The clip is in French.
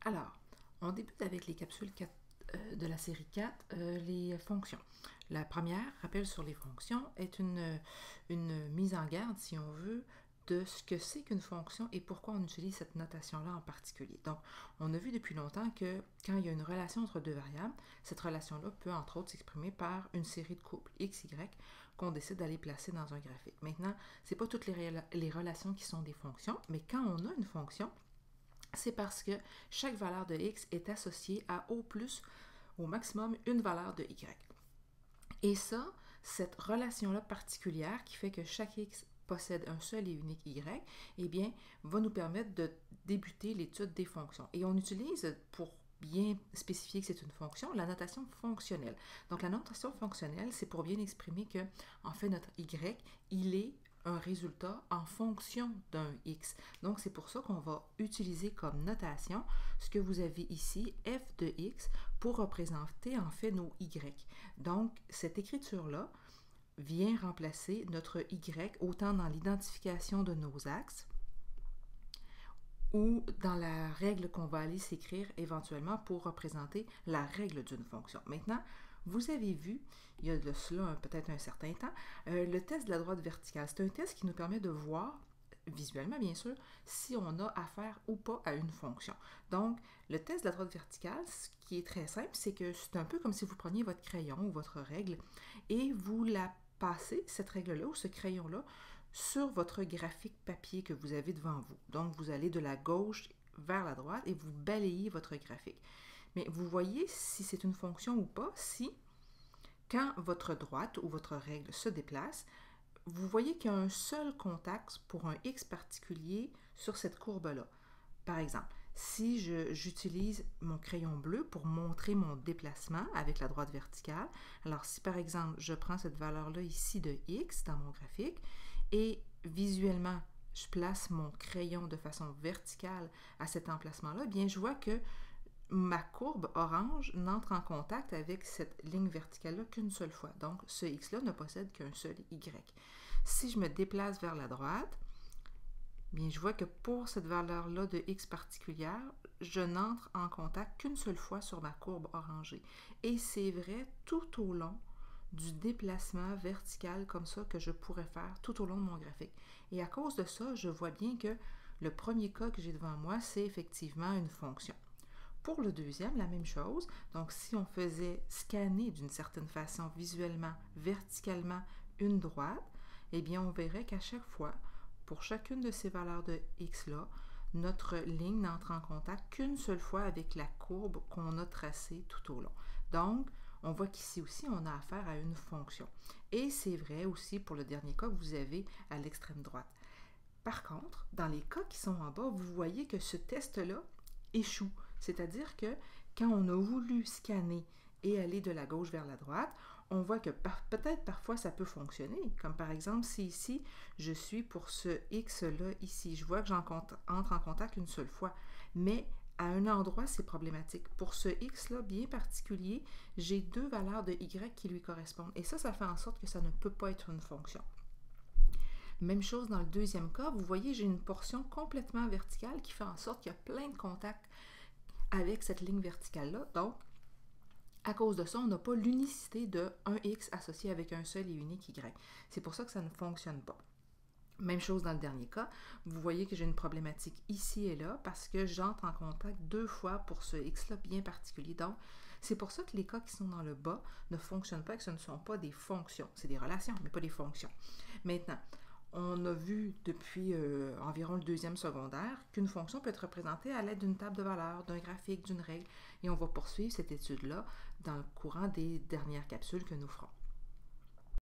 Alors, on débute avec les capsules de la série 4, les fonctions. La première, rappel sur les fonctions, est une mise en garde, si on veut, de ce que c'est qu'une fonction et pourquoi on utilise cette notation-là en particulier. Donc, on a vu depuis longtemps que quand il y a une relation entre deux variables, cette relation-là peut entre autres s'exprimer par une série de couples x, y qu'on décide d'aller placer dans un graphique. Maintenant, ce n'est pas toutes les relations qui sont des fonctions, mais quand on a une fonction, c'est parce que chaque valeur de x est associée à au maximum une valeur de y. Et ça, cette relation-là particulière qui fait que chaque x possède un seul et unique y, eh bien, va nous permettre de débuter l'étude des fonctions. Et on utilise, pour bien spécifier que c'est une fonction, la notation fonctionnelle. Donc, la notation fonctionnelle, c'est pour bien exprimer que, en fait, notre y, il est un résultat en fonction d'un x. Donc, c'est pour ça qu'on va utiliser comme notation ce que vous avez ici, f de x, pour représenter en fait nos y. Donc, cette écriture-là vient remplacer notre y autant dans l'identification de nos axes ou dans la règle qu'on va aller s'écrire éventuellement pour représenter la règle d'une fonction. Maintenant, vous avez vu, il y a de cela peut-être un certain temps, le test de la droite verticale. C'est un test qui nous permet de voir, visuellement bien sûr, si on a affaire ou pas à une fonction. Donc, le test de la droite verticale, ce qui est très simple, c'est que c'est un peu comme si vous preniez votre crayon ou votre règle et vous la passez, cette règle-là ou ce crayon-là, sur votre graphique papier que vous avez devant vous. Donc, vous allez de la gauche vers la droite et vous balayez votre graphique. Mais vous voyez si c'est une fonction ou pas, si, quand votre droite ou votre règle se déplace, vous voyez qu'il y a un seul contact pour un x particulier sur cette courbe-là. Par exemple, si j'utilise mon crayon bleu pour montrer mon déplacement avec la droite verticale, alors si par exemple je prends cette valeur-là ici de x dans mon graphique et visuellement je place mon crayon de façon verticale à cet emplacement-là, bien je vois que ma courbe orange n'entre en contact avec cette ligne verticale-là qu'une seule fois. Donc, ce x-là ne possède qu'un seul y. Si je me déplace vers la droite, bien, je vois que pour cette valeur-là de x particulière, je n'entre en contact qu'une seule fois sur ma courbe orangée. Et c'est vrai tout au long du déplacement vertical comme ça que je pourrais faire tout au long de mon graphique. Et à cause de ça, je vois bien que le premier cas que j'ai devant moi, c'est effectivement une fonction. Pour le deuxième, la même chose. Donc, si on faisait scanner d'une certaine façon visuellement, verticalement, une droite, eh bien, on verrait qu'à chaque fois, pour chacune de ces valeurs de x-là, notre ligne n'entre en contact qu'une seule fois avec la courbe qu'on a tracée tout au long. Donc, on voit qu'ici aussi, on a affaire à une fonction. Et c'est vrai aussi pour le dernier cas que vous avez à l'extrême droite. Par contre, dans les cas qui sont en bas, vous voyez que ce test-là échoue. C'est-à-dire que quand on a voulu scanner et aller de la gauche vers la droite, on voit que peut-être parfois ça peut fonctionner. Comme par exemple, si ici, je suis pour ce x-là ici, je vois que j'entre en contact une seule fois. Mais à un endroit, c'est problématique. Pour ce x-là bien particulier, j'ai deux valeurs de y qui lui correspondent. Et ça fait en sorte que ça ne peut pas être une fonction. Même chose dans le deuxième cas, vous voyez, j'ai une portion complètement verticale qui fait en sorte qu'il y a plein de contacts avec cette ligne verticale-là. Donc, à cause de ça, on n'a pas l'unicité de un x associé avec un seul et unique y. C'est pour ça que ça ne fonctionne pas. Même chose dans le dernier cas, vous voyez que j'ai une problématique ici et là parce que j'entre en contact deux fois pour ce x-là bien particulier. Donc, c'est pour ça que les cas qui sont dans le bas ne fonctionnent pas et que ce ne sont pas des fonctions. C'est des relations, mais pas des fonctions. Maintenant, on a vu depuis environ le deuxième secondaire qu'une fonction peut être représentée à l'aide d'une table de valeurs, d'un graphique, d'une règle, et on va poursuivre cette étude-là dans le courant des dernières capsules que nous ferons.